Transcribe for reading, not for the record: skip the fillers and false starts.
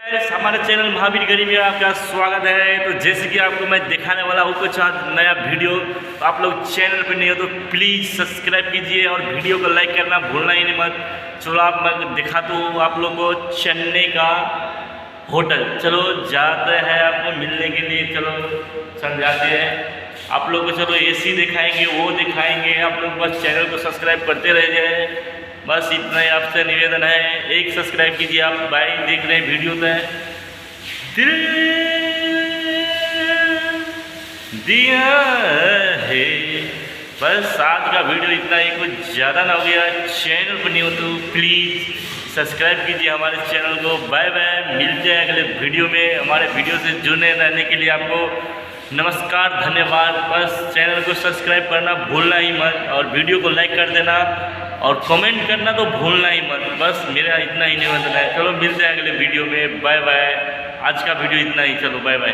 हमारे चैनल महावीर गरीब में आपका स्वागत है। तो जैसे कि आपको मैं दिखाने वाला हूँ कुछ आज नया वीडियो, तो आप लोग चैनल पर नहीं हो तो प्लीज़ सब्सक्राइब कीजिए और वीडियो को लाइक करना भूलना ही नहीं मत। चलो आप मैं दिखा दूँ आप लोग को चेन्नई का होटल। चलो जाते हैं आपको मिलने के लिए, चलो चल जाते हैं। आप लोग को चलो एसी दिखाएंगे, वो दिखाएंगे। आप लोग बस चैनल को सब्सक्राइब करते रह जाए, बस इतना ही आपसे निवेदन है। एक सब्सक्राइब कीजिए। आप भाई देख रहे हैं वीडियो में दिल दिया है। बस आज का वीडियो इतना ही, कुछ ज़्यादा ना हो गया। चैनल पर नहीं हो तो प्लीज़ सब्सक्राइब कीजिए हमारे चैनल को। बाय बाय, मिलते हैं अगले वीडियो में। हमारे वीडियो से जुड़े रहने के लिए आपको नमस्कार, धन्यवाद। बस चैनल को सब्सक्राइब करना भूलना ही मत और वीडियो को लाइक कर देना और कमेंट करना तो भूलना ही मत। बस मेरा इतना ही निवेदन है। चलो मिलते हैं अगले वीडियो में। Bye bye. आज का वीडियो इतना ही, चलो बाय बाय।